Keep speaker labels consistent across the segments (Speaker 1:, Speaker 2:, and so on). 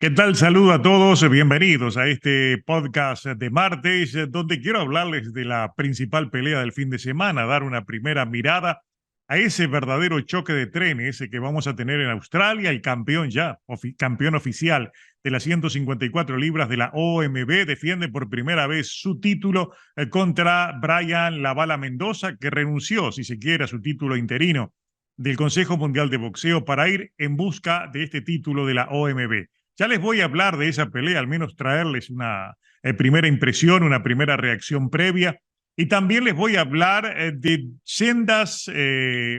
Speaker 1: ¿Qué tal? Saludo a todos, bienvenidos a este podcast de martes, donde quiero hablarles de la principal pelea del fin de semana, dar una primera mirada a ese verdadero choque de trenes que vamos a tener en Australia. El campeón ya, campeón oficial de las 154 libras de la OMB, defiende por primera vez su título contra Brian La Bala Mendoza, que renunció, si se quiere, a su título interino del Consejo Mundial de Boxeo para ir en busca de este título de la OMB. Ya les voy a hablar de esa pelea, al menos traerles una primera impresión, una primera reacción previa. Y también les voy a hablar de sendas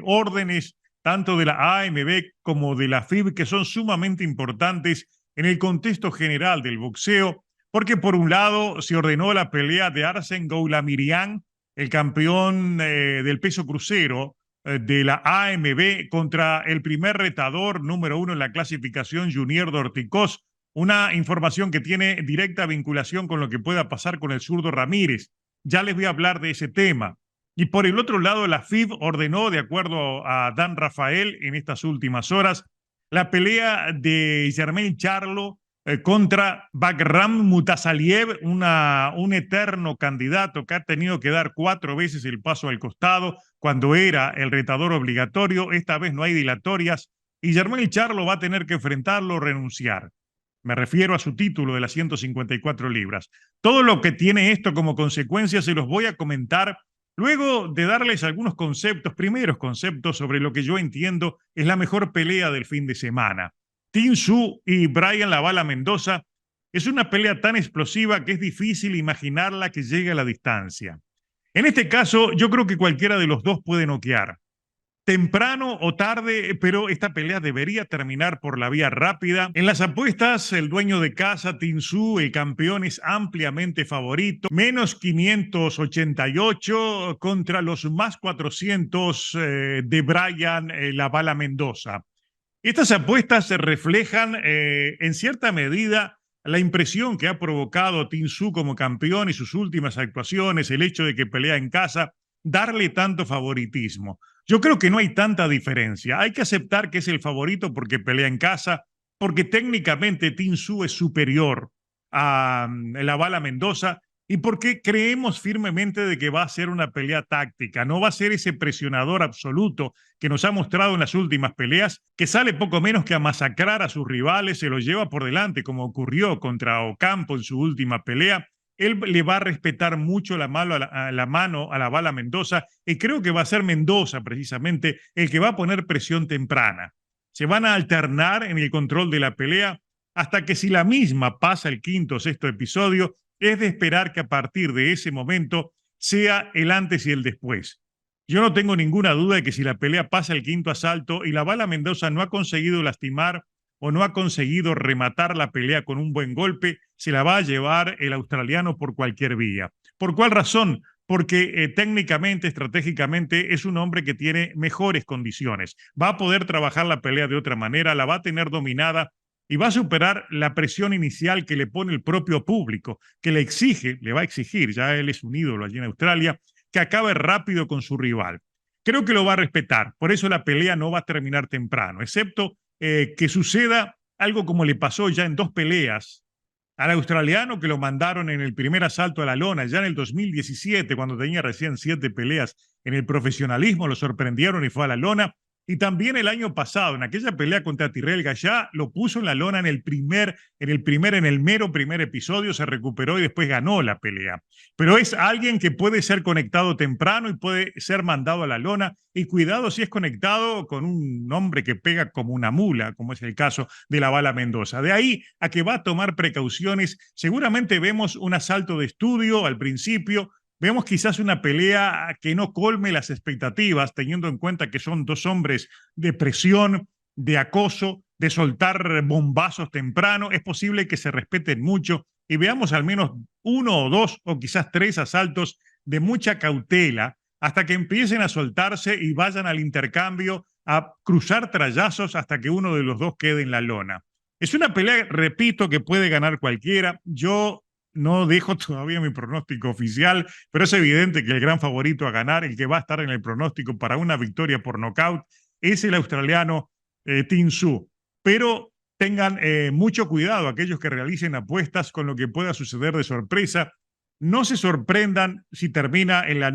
Speaker 1: órdenes, tanto de la AMB como de la FIB, que son sumamente importantes en el contexto general del boxeo, porque por un lado se ordenó la pelea de Arsen Goulamirian, el campeón del peso crucero, de la AMB contra el primer retador número uno en la clasificación, Junior Dorticós. Una información que tiene directa vinculación con lo que pueda pasar con el zurdo Ramírez. Ya les voy a hablar de ese tema. Y por el otro lado, la FIB ordenó, de acuerdo a Dan Rafael en estas últimas horas, la pelea de Jermaine Charlo contra Bagram Mutasaliev, un eterno candidato que ha tenido que dar 4 veces el paso al costado cuando era el retador obligatorio. Esta vez no hay dilatorias y Jermaine Charlo va a tener que enfrentarlo o renunciar. Me refiero a su título de las 154 libras. Todo lo que tiene esto como consecuencia se los voy a comentar luego de darles algunos conceptos, primeros conceptos sobre lo que yo entiendo es la mejor pelea del fin de semana. Tin Su y Brian La Bala Mendoza es una pelea tan explosiva que es difícil imaginarla que llegue a la distancia. En este caso, yo creo que cualquiera de los dos puede noquear. Temprano o tarde, pero esta pelea debería terminar por la vía rápida. En las apuestas, el dueño de casa, Tin Su, el campeón, es ampliamente favorito. Menos 588 contra los más 400 de Brian La Bala Mendoza. Estas apuestas se reflejan en cierta medida la impresión que ha provocado Tin Su como campeón y sus últimas actuaciones, el hecho de que pelea en casa, darle tanto favoritismo. Yo creo que no hay tanta diferencia. Hay que aceptar que es el favorito porque pelea en casa, porque técnicamente Tin Su es superior a La Bala Mendoza y porque creemos firmemente de que va a ser una pelea táctica, no va a ser ese presionador absoluto que nos ha mostrado en las últimas peleas, que sale poco menos que a masacrar a sus rivales, se los lleva por delante, como ocurrió contra Ocampo en su última pelea. Él le va a respetar mucho la mano a la Bala Mendoza y creo que va a ser Mendoza precisamente el que va a poner presión temprana. Se van a alternar en el control de la pelea hasta que si la misma pasa el quinto o sexto episodio, es de esperar que a partir de ese momento sea el antes y el después. Yo no tengo ninguna duda de que si la pelea pasa el quinto asalto y la Bala Mendoza no ha conseguido lastimar o no ha conseguido rematar la pelea con un buen golpe, se la va a llevar el australiano por cualquier vía. ¿Por cuál razón? Porque técnicamente, estratégicamente, es un hombre que tiene mejores condiciones. Va a poder trabajar la pelea de otra manera, la va a tener dominada y va a superar la presión inicial que le pone el propio público, que le exige, le va a exigir, ya él es un ídolo allí en Australia, que acabe rápido con su rival. Creo que lo va a respetar, por eso la pelea no va a terminar temprano, excepto que suceda algo como le pasó ya en 2 peleas al australiano, que lo mandaron en el primer asalto a la lona, ya en el 2017, cuando tenía recién 7 peleas en el profesionalismo, lo sorprendieron y fue a la lona. Y también el año pasado, en aquella pelea contra Tyrell Gallá, lo puso en la lona en el mero primer episodio, se recuperó y después ganó la pelea. Pero es alguien que puede ser conectado temprano y puede ser mandado a la lona. Y cuidado si es conectado con un hombre que pega como una mula, como es el caso de la Bala Mendoza. De ahí a que va a tomar precauciones. Seguramente vemos un asalto de estudio al principio, vemos quizás una pelea que no colme las expectativas, teniendo en cuenta que son 2 hombres de presión, de acoso, de soltar bombazos temprano. Es posible que se respeten mucho y veamos al menos 1 o 2 o quizás 3 asaltos de mucha cautela hasta que empiecen a soltarse y vayan al intercambio a cruzar trayazos hasta que uno de los dos quede en la lona. Es una pelea, repito, que puede ganar cualquiera. Yo no dejo todavía mi pronóstico oficial, pero es evidente que el gran favorito a ganar, el que va a estar en el pronóstico para una victoria por nocaut, es el australiano Tin Su. Pero tengan mucho cuidado aquellos que realicen apuestas con lo que pueda suceder de sorpresa. No se sorprendan si termina en la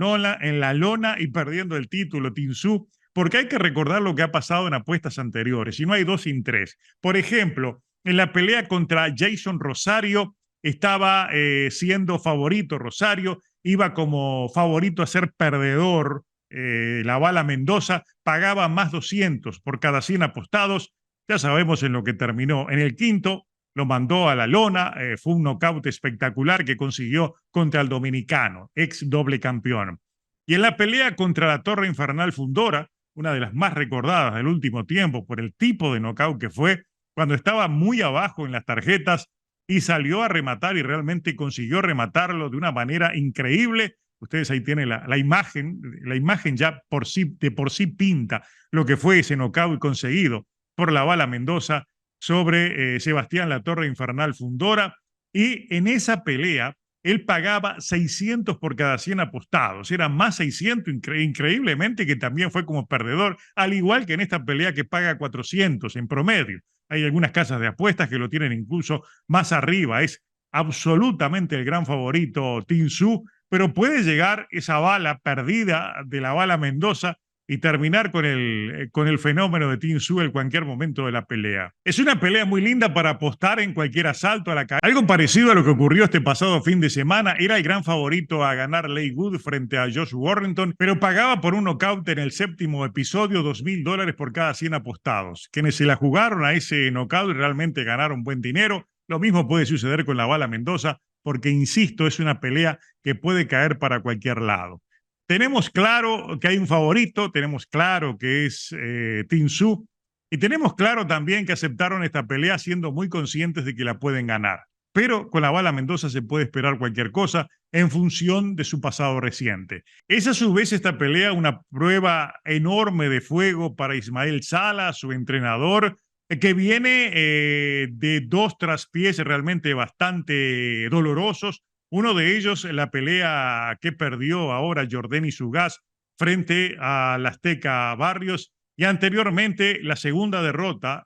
Speaker 1: lona y perdiendo el título Tin Su, porque hay que recordar lo que ha pasado en apuestas anteriores, y no hay dos sin tres. Por ejemplo, en la pelea contra Jason Rosario estaba siendo favorito Rosario, iba como favorito a ser perdedor. La bala Mendoza pagaba más 200 por cada 100 apostados. Ya sabemos en lo que terminó. En el quinto lo mandó a la lona, fue un nocaut espectacular que consiguió contra el dominicano, ex doble campeón. Y en la pelea contra la Torre Infernal Fundora, una de las más recordadas del último tiempo por el tipo de nocaut que fue, cuando estaba muy abajo en las tarjetas y salió a rematar y realmente consiguió rematarlo de una manera increíble. Ustedes ahí tienen la imagen ya de por sí pinta lo que fue ese nocaut conseguido por la bala Mendoza sobre Sebastián La Torre Infernal Fundora, y en esa pelea él pagaba 600 por cada 100 apostados, era más 600 increíblemente, que también fue como perdedor, al igual que en esta pelea que paga 400 en promedio. Hay algunas casas de apuestas que lo tienen incluso más arriba, es absolutamente el gran favorito Tin Su, pero puede llegar esa bala perdida de la bala Mendoza y terminar con el fenómeno de Tin Su en cualquier momento de la pelea. Es una pelea muy linda para apostar en cualquier asalto a la calle. Algo parecido a lo que ocurrió este pasado fin de semana. Era el gran favorito a ganar Leigh Wood frente a Josh Warrington, pero pagaba por un knockout en el séptimo episodio $2,000 por cada 100 apostados. Quienes se la jugaron a ese knockout realmente ganaron buen dinero. Lo mismo puede suceder con la bala Mendoza, porque, insisto, es una pelea que puede caer para cualquier lado. Tenemos claro que hay un favorito, tenemos claro que es Tin Su, y tenemos claro también que aceptaron esta pelea siendo muy conscientes de que la pueden ganar. Pero con la bala Mendoza se puede esperar cualquier cosa en función de su pasado reciente. Es a su vez esta pelea una prueba enorme de fuego para Ismael Sala, su entrenador, que viene de dos traspiés realmente bastante dolorosos. Uno de ellos, la pelea que perdió ahora Jordani Zugás frente al Azteca Barrios, y anteriormente la segunda derrota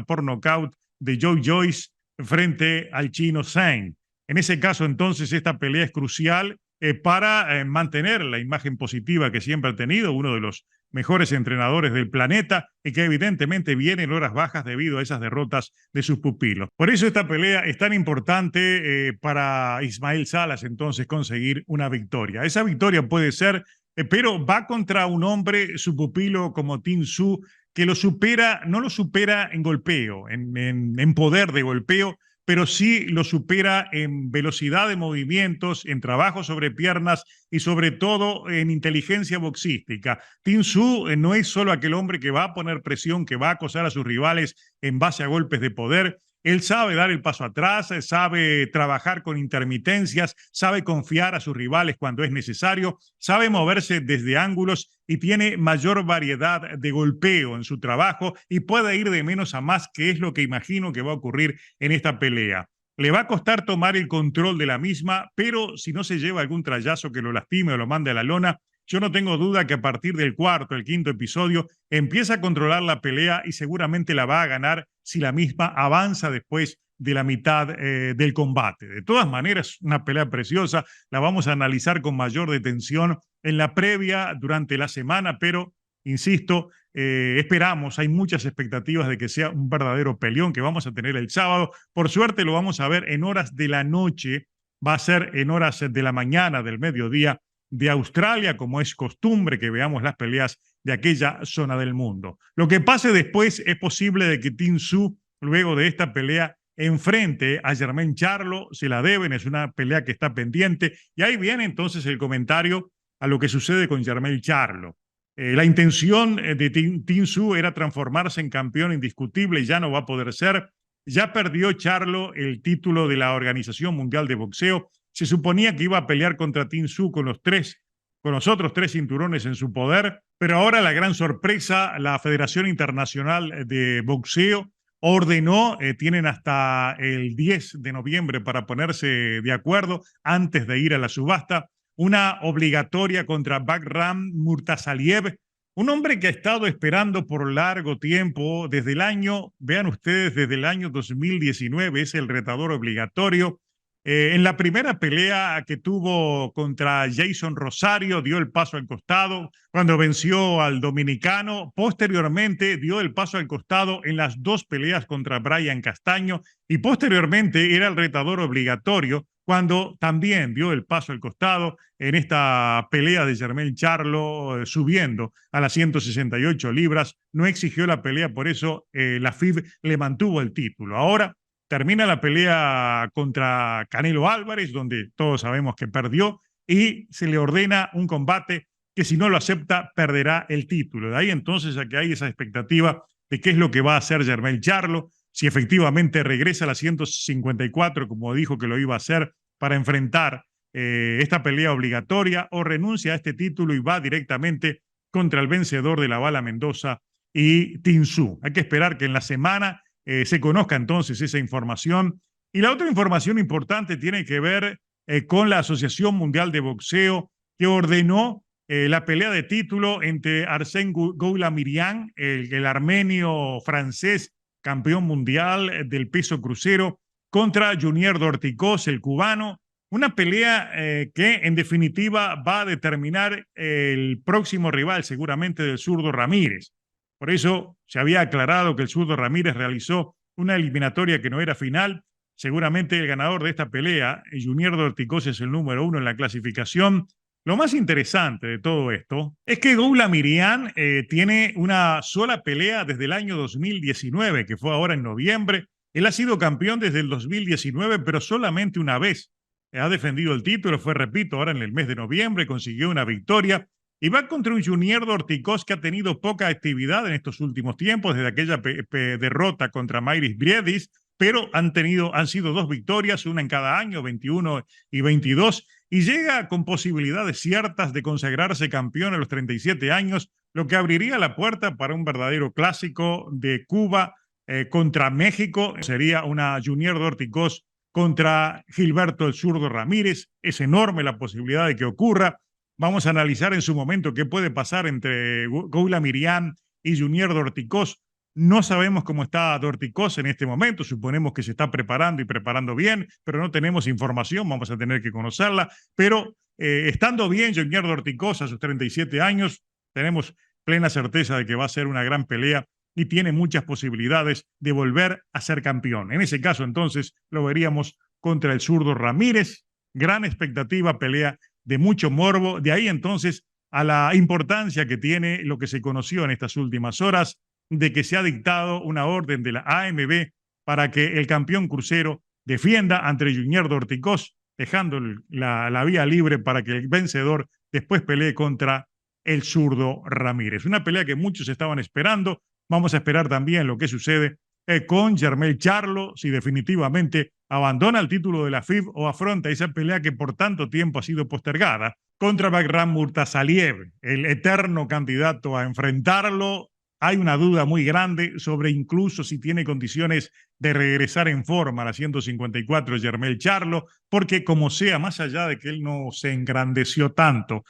Speaker 1: por nocaut de Joe Joyce frente al chino Zhang. En ese caso, entonces, esta pelea es crucial para mantener la imagen positiva que siempre ha tenido, uno de los mejores entrenadores del planeta, y que evidentemente viene en horas bajas debido a esas derrotas de sus pupilos. Por eso esta pelea es tan importante para Ismael Salas entonces conseguir una victoria. Esa victoria puede ser, pero va contra un hombre, su pupilo como Tin Su, que lo supera, no lo supera en golpeo, en poder de golpeo, pero sí lo supera en velocidad de movimientos, en trabajo sobre piernas y sobre todo en inteligencia boxística. Tin Su no es solo aquel hombre que va a poner presión, que va a acosar a sus rivales en base a golpes de poder. Él sabe dar el paso atrás, sabe trabajar con intermitencias, sabe confiar a sus rivales cuando es necesario, sabe moverse desde ángulos y tiene mayor variedad de golpeo en su trabajo y puede ir de menos a más, que es lo que imagino que va a ocurrir en esta pelea. Le va a costar tomar el control de la misma, pero si no se lleva algún trayazo que lo lastime o lo mande a la lona, yo no tengo duda que a partir del cuarto, el quinto episodio, empieza a controlar la pelea y seguramente la va a ganar si la misma avanza después de la mitad del combate. De todas maneras, una pelea preciosa, la vamos a analizar con mayor detención en la previa durante la semana, pero, insisto, esperamos, hay muchas expectativas de que sea un verdadero peleón que vamos a tener el sábado. Por suerte lo vamos a ver en horas de la noche, va a ser en horas de la mañana, del mediodía, de Australia, como es costumbre que veamos las peleas de aquella zona del mundo. Lo que pase después es posible de que Tin Su, luego de esta pelea, enfrente a Jermell Charlo, se la deben, es una pelea que está pendiente, y ahí viene entonces el comentario a lo que sucede con Jermell Charlo. La intención de Tin Su era transformarse en campeón indiscutible y ya no va a poder ser. Ya perdió Charlo el título de la Organización Mundial de Boxeo. Se suponía que iba a pelear contra Tin Su con los otros tres cinturones en su poder, pero ahora la gran sorpresa, la Federación Internacional de Boxeo ordenó, tienen hasta el 10 de noviembre para ponerse de acuerdo antes de ir a la subasta, una obligatoria contra Bakhram Murtasaliev, Un hombre que ha estado esperando por largo tiempo, desde el año, vean ustedes, desde el año 2019, es el retador obligatorio. En la primera pelea que tuvo contra Jason Rosario, dio el paso al costado cuando venció al dominicano. Posteriormente, dio el paso al costado en las dos peleas contra Brian Castaño y posteriormente era el retador obligatorio cuando también dio el paso al costado en esta pelea de Jermell Charlo, subiendo a las 168 libras. No exigió la pelea, por eso la FIB le mantuvo el título. Ahora termina la pelea contra Canelo Álvarez, donde todos sabemos que perdió, y se le ordena un combate que si no lo acepta perderá el título. De ahí entonces a que hay esa expectativa de qué es lo que va a hacer Jermell Charlo, si efectivamente regresa a las 154, como dijo que lo iba a hacer, para enfrentar esta pelea obligatoria, o renuncia a este título y va directamente contra el vencedor de la Bala Mendoza y Tin Tszyu. Hay que esperar que en la semana se conozca entonces esa información. Y la otra información importante tiene que ver con la Asociación Mundial de Boxeo, que ordenó la pelea de título entre Arsen Goulamirian, el armenio francés, campeón mundial del peso crucero, contra Junier Dorticós, el cubano. Una pelea que en definitiva va a determinar el próximo rival seguramente del zurdo Ramírez. Por eso se había aclarado que el zurdo Ramírez realizó una eliminatoria que no era final. Seguramente el ganador de esta pelea, Junier Dorticós, es el número 1 en la clasificación. Lo más interesante de todo esto es que Goulamirian tiene una sola pelea desde el año 2019, que fue ahora en noviembre. Él ha sido campeón desde el 2019, pero solamente una vez. Ha defendido el título, fue, repito, ahora en el mes de noviembre, consiguió una victoria y va contra un Junier Dorticós que ha tenido poca actividad en estos últimos tiempos, desde aquella derrota contra Mairis Briedis, pero han sido dos victorias, una en cada año, 21 y 22, y llega con posibilidades ciertas de consagrarse campeón a los 37 años, lo que abriría la puerta para un verdadero clásico de Cuba contra México. Sería una Junier Dorticós contra Gilberto el Zurdo Ramírez. Es enorme la posibilidad de que ocurra. Vamos a analizar en su momento qué puede pasar entre Goulamirian y Junier Dorticós. No sabemos cómo está Dorticós en este momento, suponemos que se está preparando y preparando bien, pero no tenemos información, vamos a tener que conocerla. Pero estando bien Junier Dorticós a sus 37 años, tenemos plena certeza de que va a ser una gran pelea y tiene muchas posibilidades de volver a ser campeón. En ese caso, entonces, lo veríamos contra el zurdo Ramírez. Gran expectativa, pelea de mucho morbo. De ahí, entonces, a la importancia que tiene lo que se conoció en estas últimas horas, de que se ha dictado una orden de la AMB para que el campeón crucero defienda ante Junier Dorticós, dejando la vía libre para que el vencedor después pelee contra el zurdo Ramírez. Una pelea que muchos estaban esperando. Vamos a esperar también lo que sucede con Jermell Charlo, si definitivamente abandona el título de la FIB o afronta esa pelea que por tanto tiempo ha sido postergada contra Bagram Murtasaliev, el eterno candidato a enfrentarlo. Hay una duda muy grande sobre incluso si tiene condiciones de regresar en forma a la 154 Jermell Charlo, porque como sea, más allá de que él no se engrandeció tanto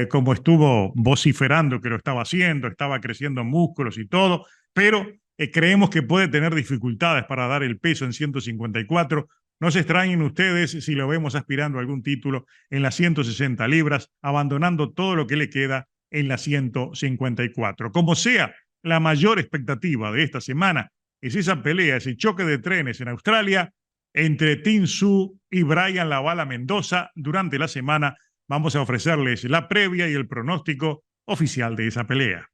Speaker 1: como estuvo vociferando que lo estaba haciendo, estaba creciendo músculos y todo, pero creemos que puede tener dificultades para dar el peso en 154. No se extrañen ustedes si lo vemos aspirando a algún título en las 160 libras, abandonando todo lo que le queda en la 154. Como sea, la mayor expectativa de esta semana es esa pelea, ese choque de trenes en Australia entre Tin Tszyu y Brian La Bala Mendoza. Durante la semana vamos a ofrecerles la previa y el pronóstico oficial de esa pelea.